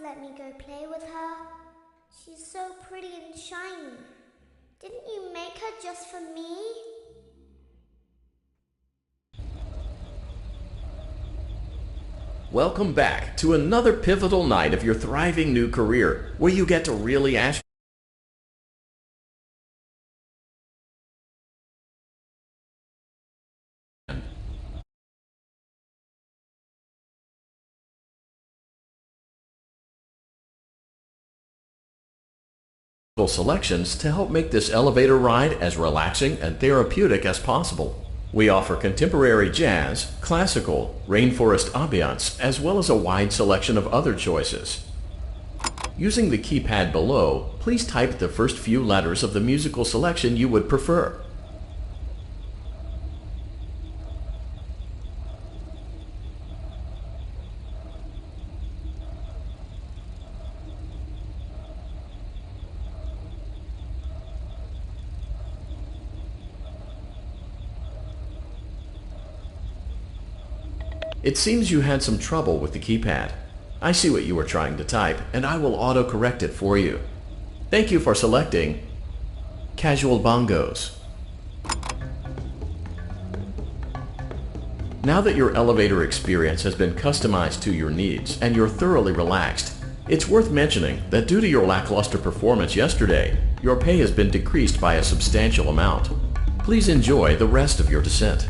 let me go play with her? She's so pretty and shiny. Didn't you make her just for me? Welcome back to another pivotal night of your thriving new career, where you get to really ask selections to help make this elevator ride as relaxing and therapeutic as possible. We offer contemporary jazz, classical, rainforest ambiance, as well as a wide selection of other choices. Using the keypad below, please type the first few letters of the musical selection you would prefer. It seems you had some trouble with the keypad. I see what you were trying to type, and I will auto-correct it for you. Thank you for selecting Casual Bongos. Now that your elevator experience has been customized to your needs and you're thoroughly relaxed, it's worth mentioning that due to your lackluster performance yesterday, your pay has been decreased by a substantial amount. Please enjoy the rest of your descent.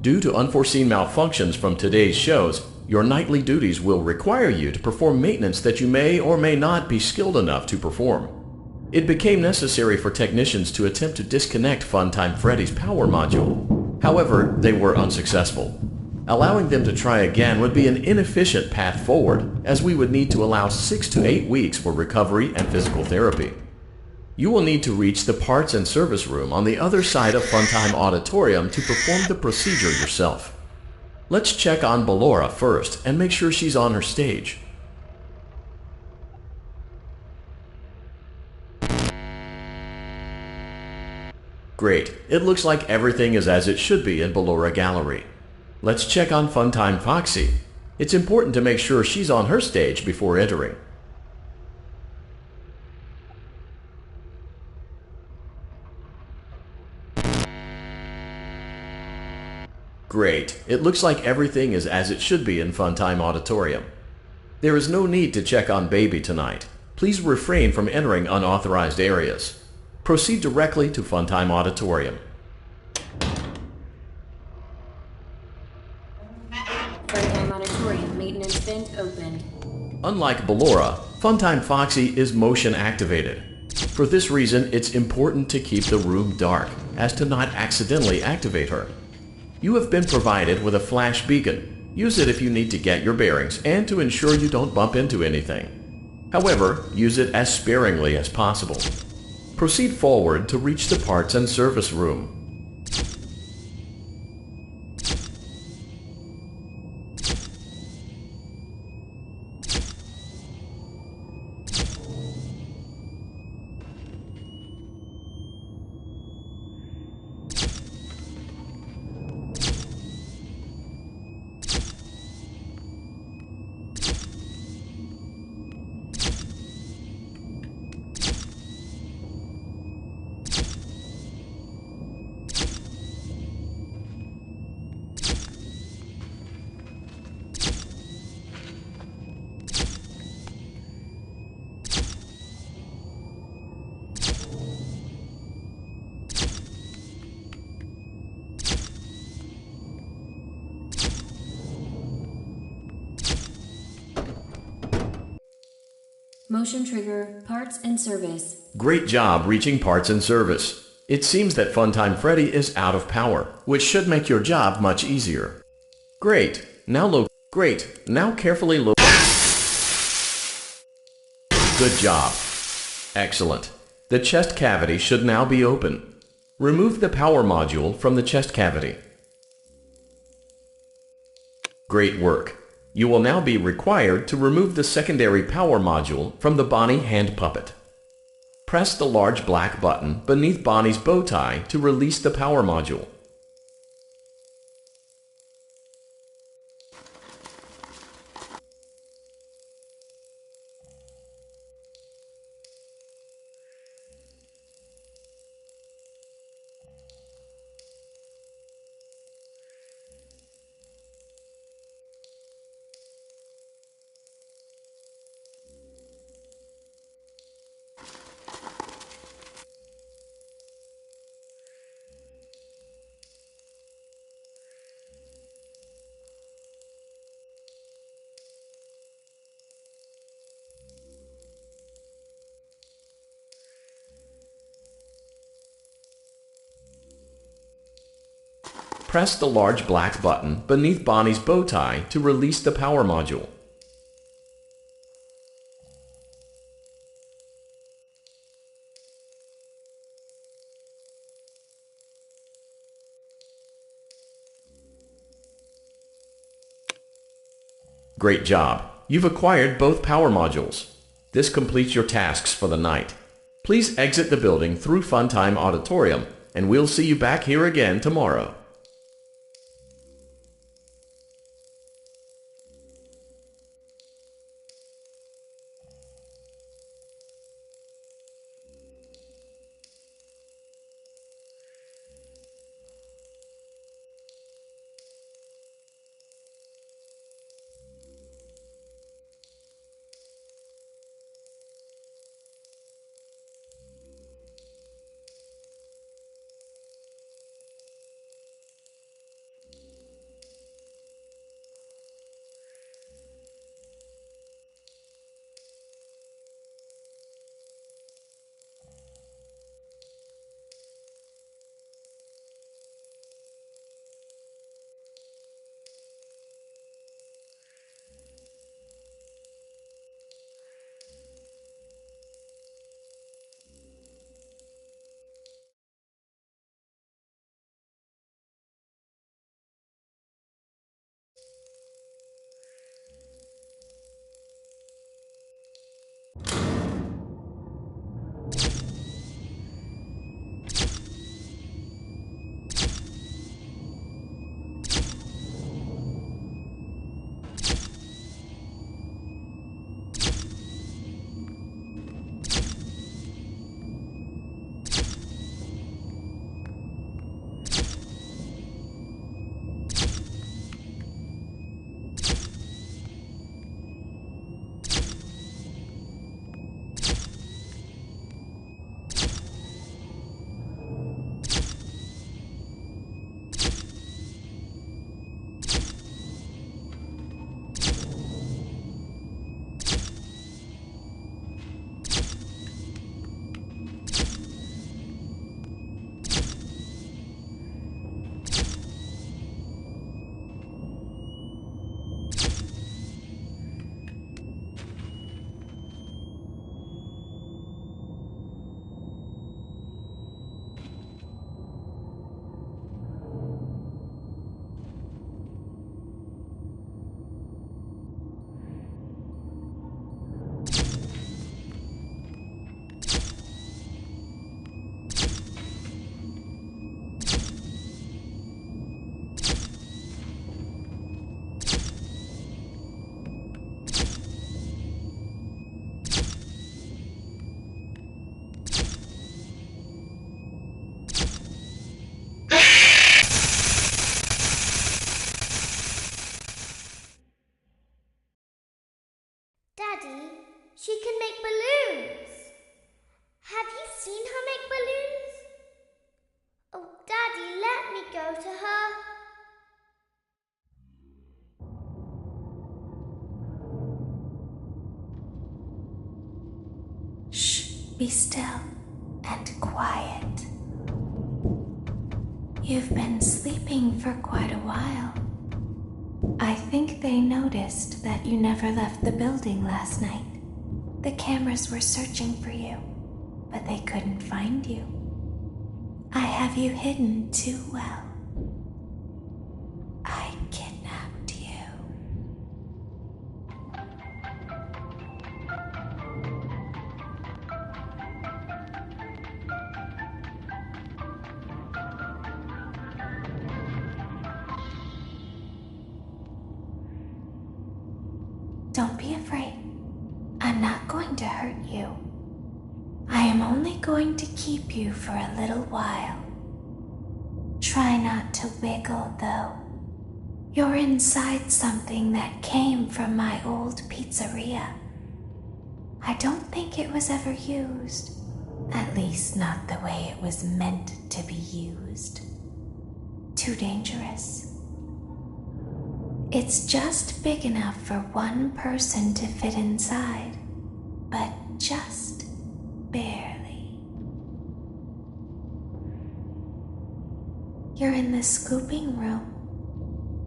Due to unforeseen malfunctions from today's shows, your nightly duties will require you to perform maintenance that you may or may not be skilled enough to perform. It became necessary for technicians to attempt to disconnect Funtime Freddy's power module. However, they were unsuccessful. Allowing them to try again would be an inefficient path forward, as we would need to allow 6 to 8 weeks for recovery and physical therapy. You will need to reach the parts and service room on the other side of Funtime Auditorium to perform the procedure yourself. Let's check on Ballora first and make sure she's on her stage. Great, it looks like everything is as it should be in Ballora Gallery. Let's check on Funtime Foxy. It's important to make sure she's on her stage before entering. Great. It looks like everything is as it should be in Funtime Auditorium. There is no need to check on Baby tonight. Please refrain from entering unauthorized areas. Proceed directly to Funtime Auditorium. Funtime Auditorium maintenance vent opened. Unlike Ballora, Funtime Foxy is motion activated. For this reason, it's important to keep the room dark, as to not accidentally activate her. You have been provided with a flash beacon. Use it if you need to get your bearings and to ensure you don't bump into anything. However, use it as sparingly as possible. Proceed forward to reach the parts and service room. Motion trigger, parts and service. Great job reaching parts and service. It seems that Funtime Freddy is out of power, which should make your job much easier. Great. Now Great. Now carefully look. Good job. Excellent. The chest cavity should now be open. Remove the power module from the chest cavity. Great work. You will now be required to remove the secondary power module from the Bonnie hand puppet. Press the large black button beneath Bonnie's bow tie to release the power module. Press the large black button beneath Bonnie's bow tie to release the power module. Great job! You've acquired both power modules. This completes your tasks for the night. Please exit the building through Funtime Auditorium, and we'll see you back here again tomorrow. Daddy, she can make balloons. Have you seen her make balloons? Oh, Daddy, let me go to her. Shh, be still and quiet. You've been sleeping for quite a while. I think they noticed that you never left the building last night. The cameras were searching for you, but they couldn't find you. I have you hidden too well. I kidnapped you. Don't be afraid. I'm not going to hurt you. I am only going to keep you for a little while. Try not to wiggle, though. You're inside something that came from my old pizzeria. I don't think it was ever used. At least not the way it was meant to be used. Too dangerous. It's just big enough for one person to fit inside, but just barely. You're in the scooping room.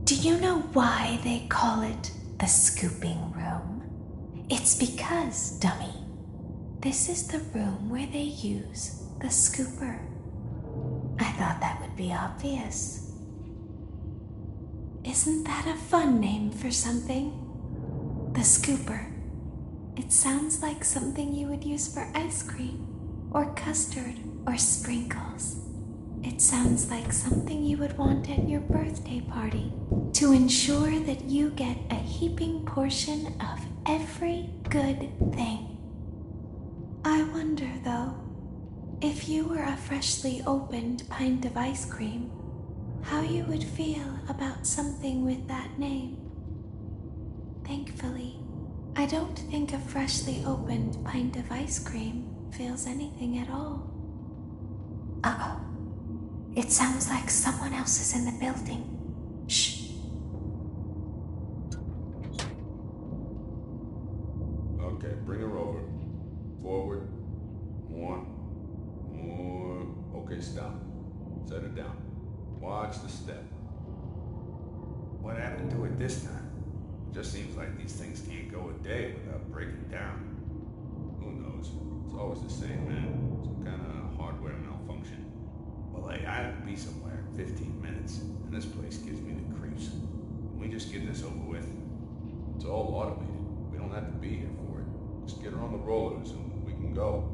Do you know why they call it the scooping room? It's because, dummy, this is the room where they use the scooper. I thought that would be obvious. Isn't that a fun name for something? The scooper. It sounds like something you would use for ice cream, or custard, or sprinkles. It sounds like something you would want at your birthday party to ensure that you get a heaping portion of every good thing. I wonder, though, if you were a freshly opened pint of ice cream, how you would feel about something with that name. Thankfully, I don't think a freshly opened pint of ice cream feels anything at all. Uh-oh. It sounds like someone else is in the building. Shh. Okay, bring her over. Forward. More. Okay, stop. Set her down. Watch the step. What happened to it this time? It just seems like these things can't go a day without breaking down. Who knows? It's always the same, man. Some kind of hardware malfunction. Well, hey, I have to be somewhere in 15 minutes, and this place gives me the creeps. Can we just get this over with? It's all automated. We don't have to be here for it. Just get her on the rollers and we can go.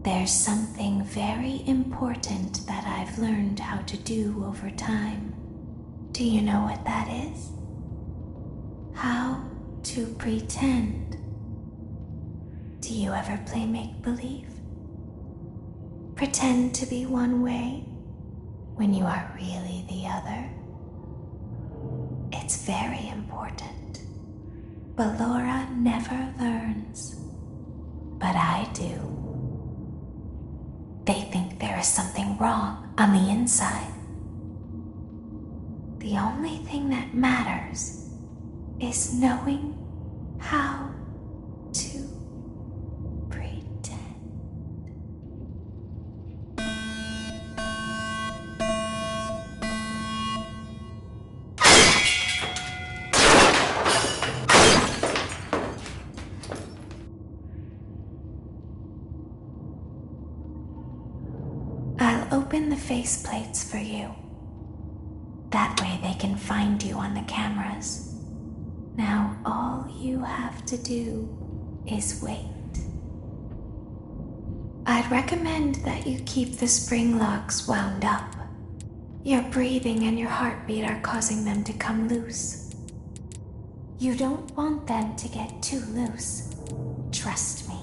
There's something very important that I've learned how to do over time. Do you know what that is? How to pretend. Do you ever play make-believe? Pretend to be one way when you are really the other. It's very important. But Laura never learns. But I do. They think there is something wrong on the inside. The only thing that matters is knowing how to pretend. I'll open the faceplates for you. That way they can find you on the cameras. Now all you have to do is wait. I'd recommend that you keep the spring locks wound up. Your breathing and your heartbeat are causing them to come loose. You don't want them to get too loose. Trust me.